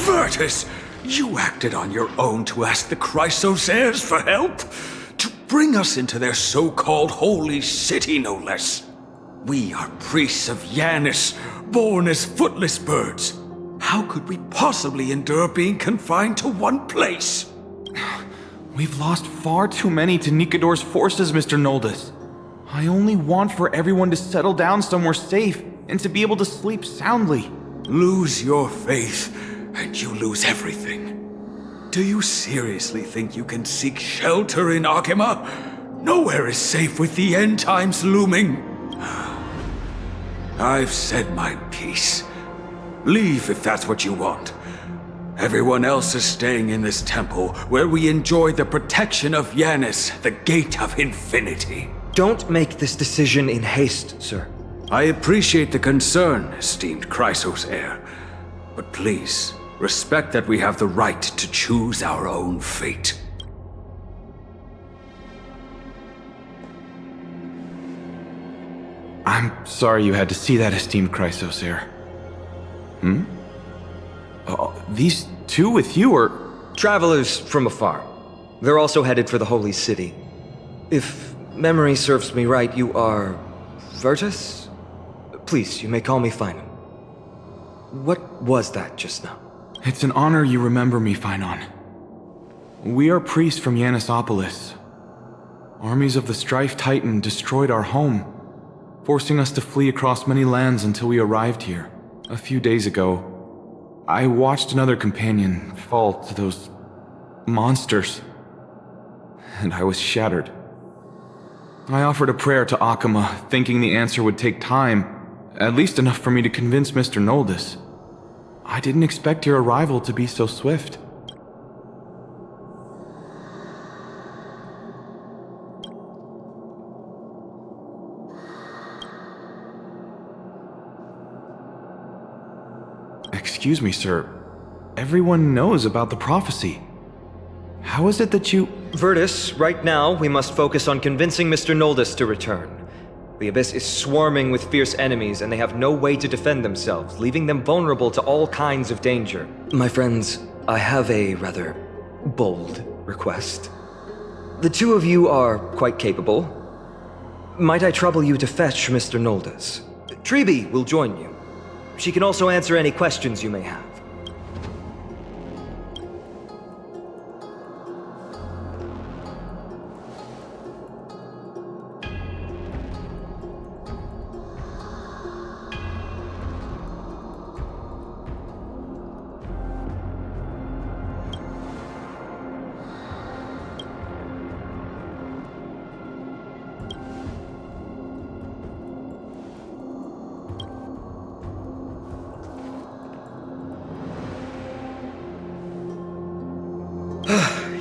Virtus, you acted on your own to ask the Chrysos heirs for help? To bring us into their so-called holy city, no less. We are priests of Janus, born as footless birds. How could we possibly endure being confined to one place? We've lost far too many to Nikador's forces, Mr. Noldus. I only want for everyone to settle down somewhere safe and to be able to sleep soundly. Lose your faith, and you lose everything. Do you seriously think you can seek shelter in Akima? Nowhere is safe with the end times looming. I've said my piece. Leave if that's what you want. Everyone else is staying in this temple, where we enjoy the protection of Janus, the gate of infinity. Don't make this decision in haste, sir. I appreciate the concern, esteemed Chrysos heir. But please, respect that we have the right to choose our own fate. I'm sorry you had to see that, esteemed Chrysos heir. These two with you are... Travelers from afar. They're also headed for the holy city. If memory serves me right, you are... Virtus? Please, you may call me Finon. What was that just now? It's an honor you remember me, Finon. We are priests from Yanisopolis. Armies of the Strife Titan destroyed our home, forcing us to flee across many lands until we arrived here. A few days ago, I watched another companion fall to those monsters, and I was shattered. I offered a prayer to Akima, thinking the answer would take time, at least enough for me to convince Mr. Noldus. I didn't expect your arrival to be so swift. Excuse me, sir. Everyone knows about the prophecy. How is it that you... Virtus, right now we must focus on convincing Mr. Noldus to return. The Abyss is swarming with fierce enemies, and they have no way to defend themselves, leaving them vulnerable to all kinds of danger. My friends, I have a rather bold request. The two of you are quite capable. Might I trouble you to fetch Mr. Noldus? Treeby will join you. She can also answer any questions you may have.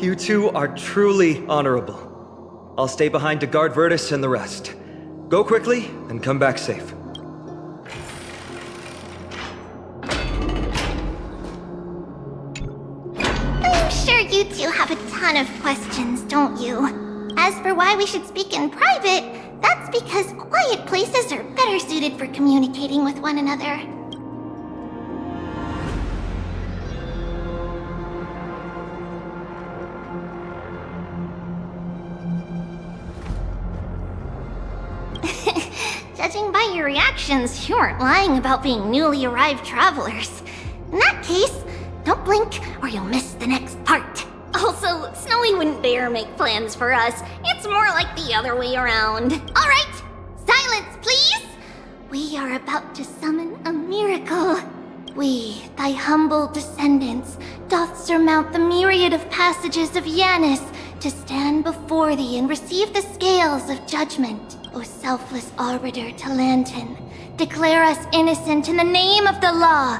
You two are truly honorable. I'll stay behind to guard Virtus and the rest. Go quickly and come back safe. I'm sure you two have a ton of questions, don't you? As for why we should speak in private, that's because quiet places are better suited for communicating with one another. Judging by your reactions, you aren't lying about being newly arrived travelers. In that case, don't blink or you'll miss the next part. Also, Snowy wouldn't dare make plans for us. It's more like the other way around. All right, silence, please! We are about to summon a miracle. We, thy humble descendants, doth surmount the myriad of passages of Janus to stand before thee and receive the scales of judgment. O selfless arbiter to Lantern, declare us innocent in the name of the law.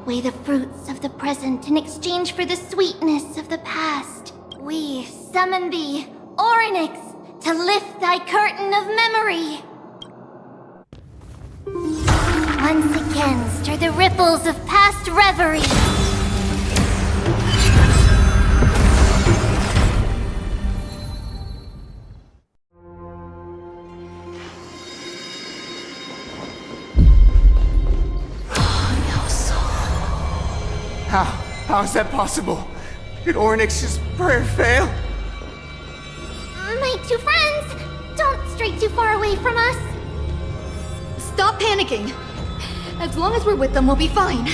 Weigh the fruits of the present in exchange for the sweetness of the past. We summon thee, Orynyx, to lift thy curtain of memory. Once again stir the ripples of past reverie. How is that possible? Did Ornyx's prayer fail? My two friends, don't stray too far away from us. Stop panicking. As long as we're with them, we'll be fine.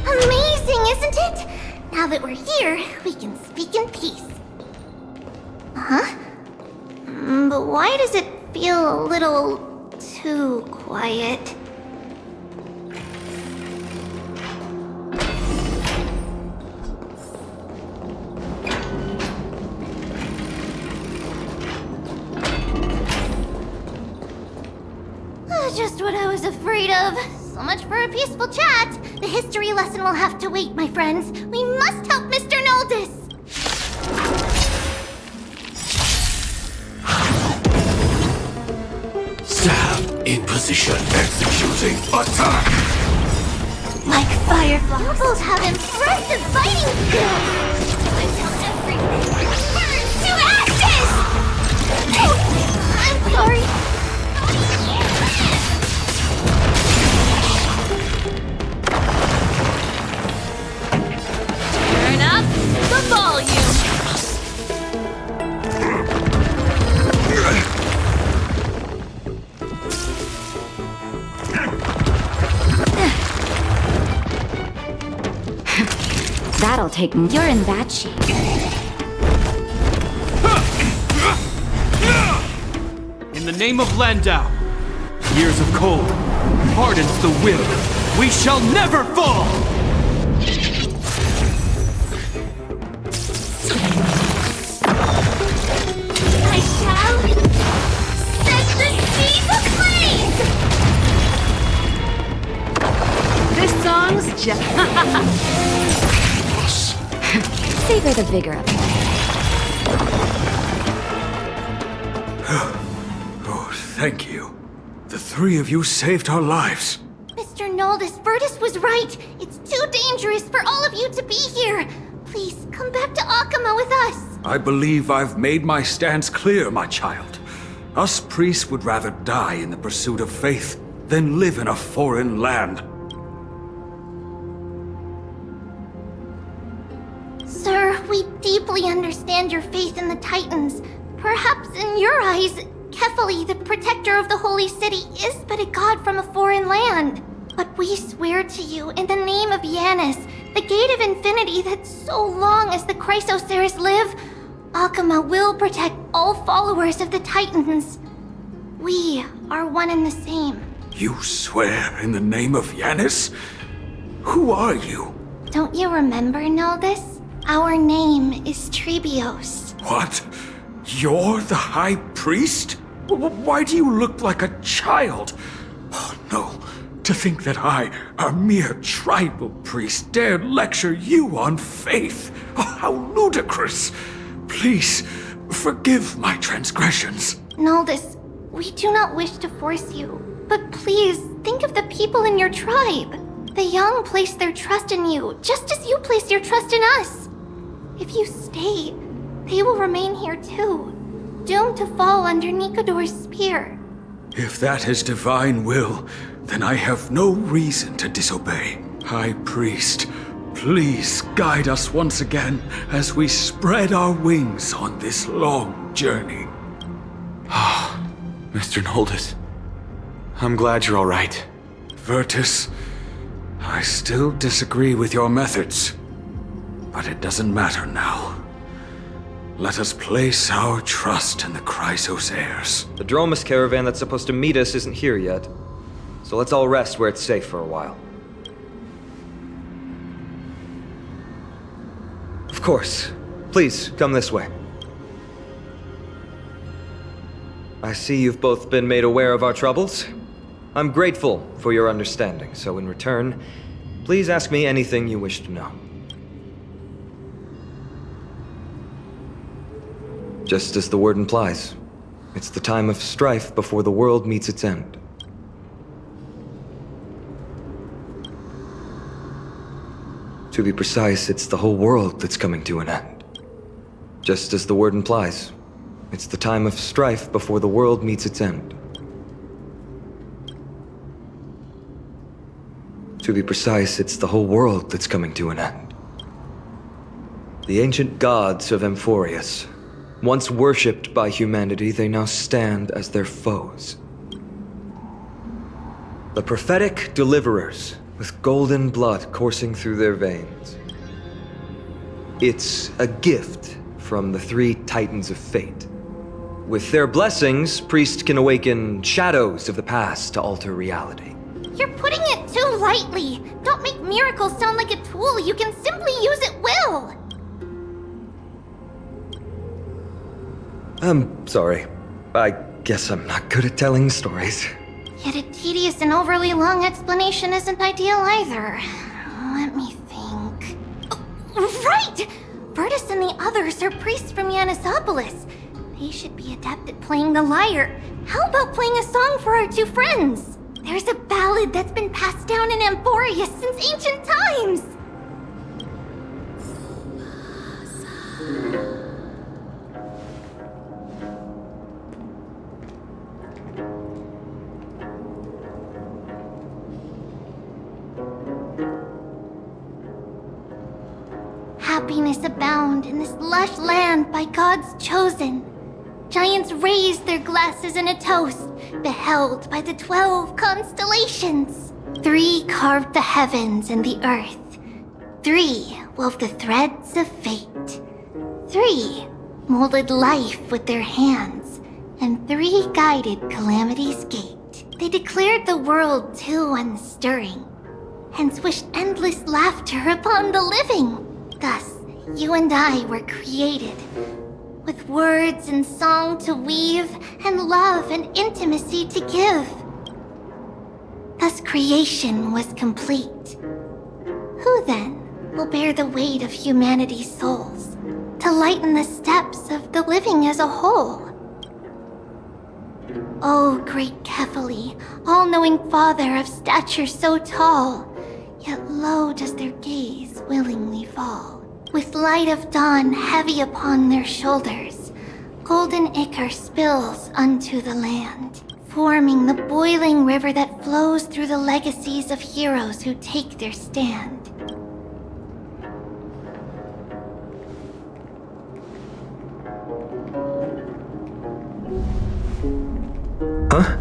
Amazing, isn't it? Now that we're here, we can speak in peace. Huh? But why does it feel a little too quiet? Just what I was afraid of. So much for a peaceful chat. The history lesson will have to wait, my friends. We must help Mr. Noldus. Sam, in position, executing attack! Like fireflies. You both have impressive fighting skills. Until everything burns to ashes! Oh, I'm sorry. Turn up the volume. That'll take. You're in bad shape. In the name of Landau, years of cold hardens the will. We shall never fall! I shall set the seas ablaze! This song's just. Savor the vigor of it. Oh, thank you. The three of you saved our lives. Mr. Noldus, Virtus was right. It's too dangerous for all of you to be here. Please, come back to Akama with us. I believe I've made my stance clear, my child. Us priests would rather die in the pursuit of faith than live in a foreign land. Sir, we deeply understand your faith in the Titans. Perhaps in your eyes, Kefali, the protector of the holy city, is but a god from a foreign land. But we swear to you in the name of Yanis, the gate of infinity, that so long as the Chrysoceres live, Akama will protect all followers of the Titans. We are one and the same. You swear in the name of Yanis? Who are you? Don't you remember, Noldus? Our name is Trebios. What? You're the High Priest? Why do you look like a child? Oh no, to think that I, a mere tribal priest, dared lecture you on faith. Oh, how ludicrous. Please, forgive my transgressions. Noldus, we do not wish to force you, but please think of the people in your tribe. The young place their trust in you, just as you place your trust in us. If you stay, they will remain here too, doomed to fall under Nikodor's spear. If that is divine will, then I have no reason to disobey. High Priest, please guide us once again as we spread our wings on this long journey. Mr. Noldus, I'm glad you're all right. Virtus, I still disagree with your methods, but it doesn't matter now. Let us place our trust in the Chrysoceres. The Dromus caravan that's supposed to meet us isn't here yet, so let's all rest where it's safe for a while. Of course. Please, come this way. I see you've both been made aware of our troubles. I'm grateful for your understanding, so in return, please ask me anything you wish to know. Just as the word implies, it's the time of strife before the world meets its end. To be precise, it's the whole world that's coming to an end. Just as the word implies, it's the time of strife before the world meets its end. To be precise, it's the whole world that's coming to an end. The ancient gods of Amphoreus, once worshipped by humanity, they now stand as their foes. The prophetic deliverers, with golden blood coursing through their veins. It's a gift from the three titans of fate. With their blessings, priests can awaken shadows of the past to alter reality. You're putting it too lightly. Don't make miracles sound like a tool you can simply use at will. I'm sorry. I guess I'm not good at telling stories. Yet a tedious and overly long explanation isn't ideal either. Let me think. Oh, right! Virtus and the others are priests from Yanisopolis. They should be adept at playing the lyre. How about playing a song for our two friends? There's a ballad that's been passed down in Amphoreus since ancient times! Happiness abound in this lush land by God's chosen. Giants raise their glasses in a toast, beheld by the 12 constellations. 3 carved the heavens and the earth. 3 wove the threads of fate. 3 molded life with their hands, and 3 guided calamity's gate. They declared the world too unstirring, hence wished endless laughter upon the living. Thus, you and I were created, with words and song to weave, and love and intimacy to give. Thus creation was complete. Who then will bear the weight of humanity's souls, to lighten the steps of the living as a whole? O great Kephali, all-knowing Father of stature so tall, yet low does their gaze willingly fall. With light of dawn heavy upon their shoulders, golden ichor spills unto the land, forming the boiling river that flows through the legacies of heroes who take their stand. Huh?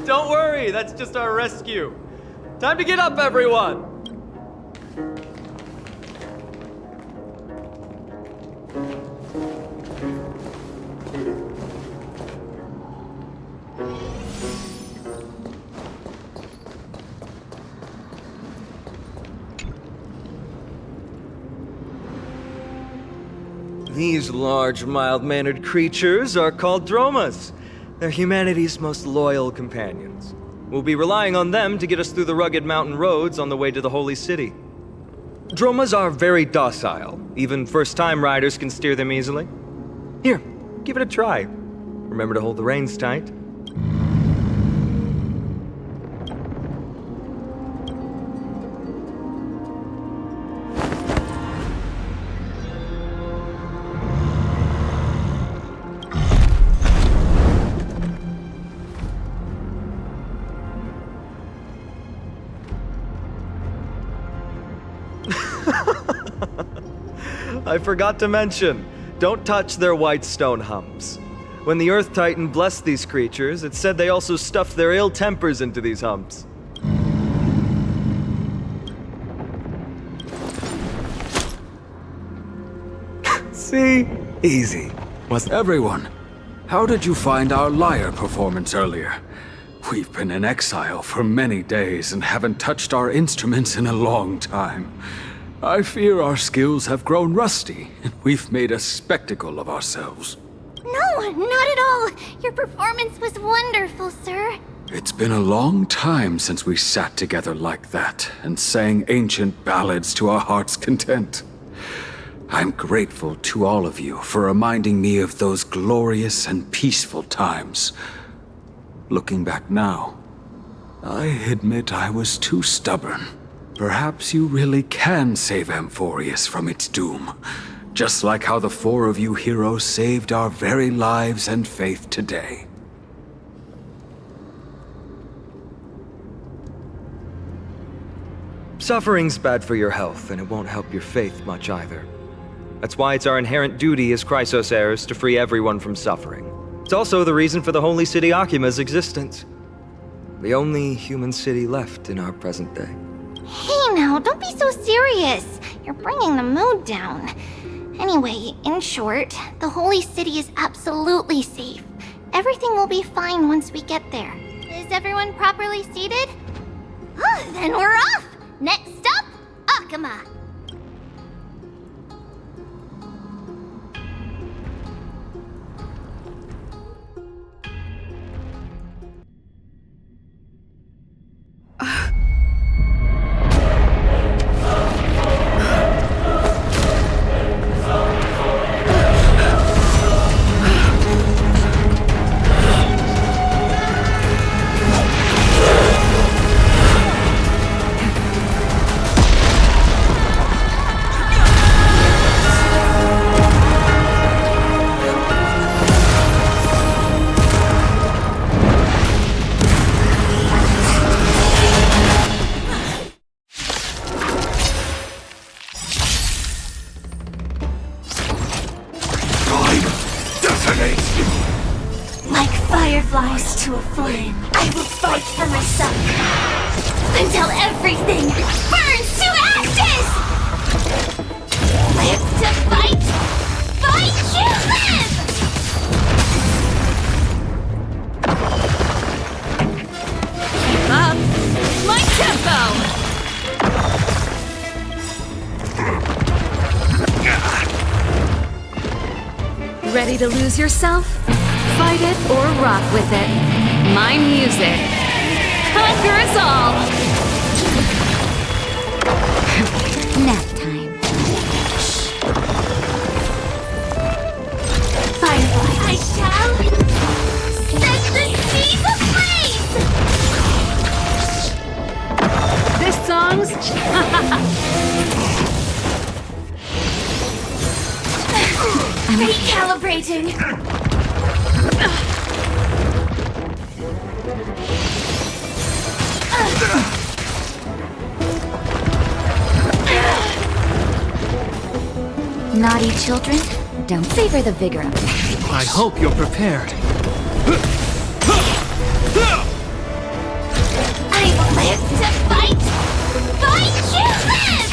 Don't worry, that's just our rescue. Time to get up, everyone! These large, mild-mannered creatures are called dromas. They're humanity's most loyal companions. We'll be relying on them to get us through the rugged mountain roads on the way to the Holy City. Dromas are very docile. Even first-time riders can steer them easily. Here, give it a try. Remember to hold the reins tight. I forgot to mention, don't touch their white stone humps. When the Earth Titan blessed these creatures, it said they also stuffed their ill tempers into these humps. See? Easy. Everyone, how did you find our lyre performance earlier? We've been in exile for many days and haven't touched our instruments in a long time. I fear our skills have grown rusty, and we've made a spectacle of ourselves. No, not at all. Your performance was wonderful, sir. It's been a long time since we sat together like that and sang ancient ballads to our heart's content. I'm grateful to all of you for reminding me of those glorious and peaceful times. Looking back now, I admit I was too stubborn. Perhaps you really can save Amphoreus from its doom, just like how the four of you heroes saved our very lives and faith today. Suffering's bad for your health, and it won't help your faith much either. That's why it's our inherent duty as Chrysos heirs to free everyone from suffering. It's also the reason for the holy city Akima's existence. The only human city left in our present day. Hey now, don't be so serious. You're bringing the mood down. Anyway, in short, the holy city is absolutely safe. Everything will be fine once we get there. Is everyone properly seated? Oh, then we're off! Next stop, Akima! Like fireflies to a flame, I will fight for myself until everything burns to ashes! Live to fight! Fight to live! Keep up my tempo! Ready to lose yourself? Fight it or rock with it. My music. Conquer us all! Nap time. Firefly, I shall set the seas ablaze! This song's... Recalibrating! Naughty children, don't savor the vigor of it. I hope you're prepared. I live to fight! Fight to live!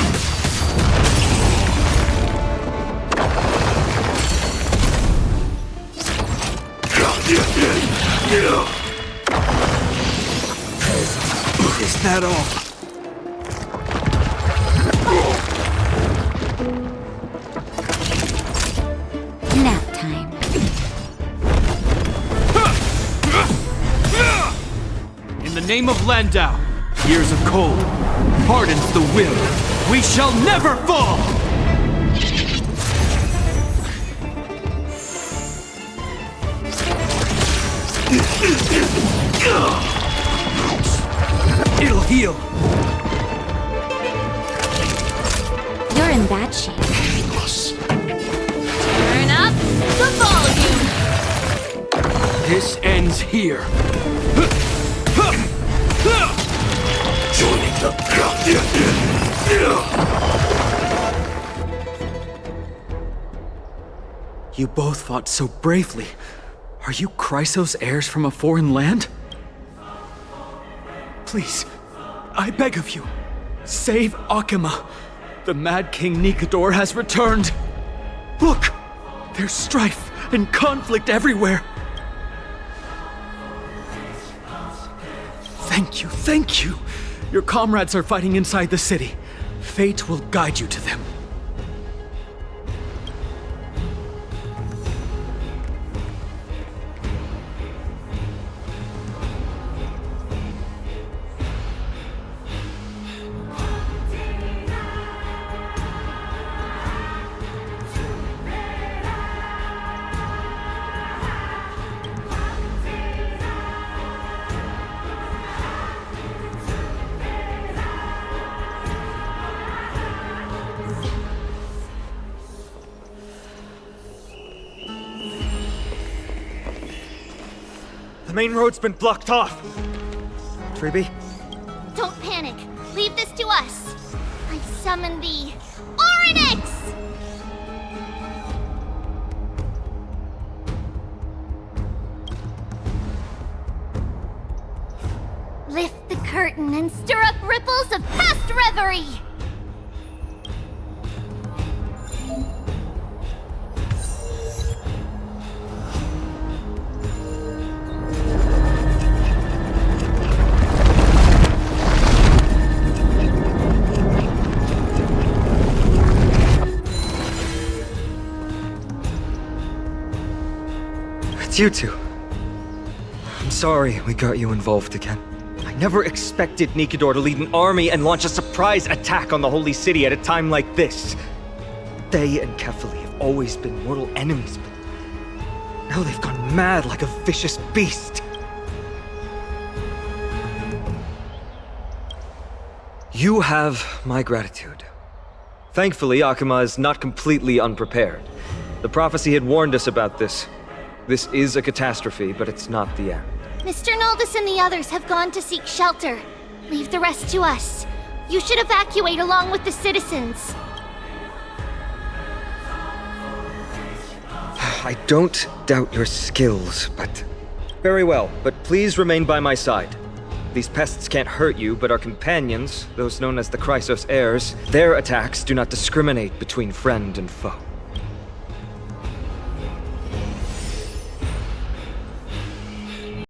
Is that all? Nap time. In the name of Landau, years of cold hardens the will. We shall never fall! It'll heal. You're in bad shape. Turn up the volume! This ends here. Joining the You both fought so bravely. Are you Chrysos heirs from a foreign land? Please, I beg of you, save Akima. The Mad King Nikador has returned. Look, there's strife and conflict everywhere. Thank you, thank you. Your comrades are fighting inside the city. Fate will guide you to them. The main road's been blocked off. Treeby? Don't panic. Leave this to us. I summon the Oryx! Lift the curtain and stir up ripples of past reverie! It's you two. I'm sorry we got you involved again. I never expected Nikador to lead an army and launch a surprise attack on the Holy City at a time like this. They and Kefali have always been mortal enemies, but now they've gone mad like a vicious beast. You have my gratitude. Thankfully, Akuma is not completely unprepared. The prophecy had warned us about this. This is a catastrophe, but it's not the end. Mr. Noldus and the others have gone to seek shelter. Leave the rest to us. You should evacuate along with the citizens. I don't doubt your skills, but... Very well, but please remain by my side. These pests can't hurt you, but our companions, those known as the Chrysos heirs, their attacks do not discriminate between friend and foe.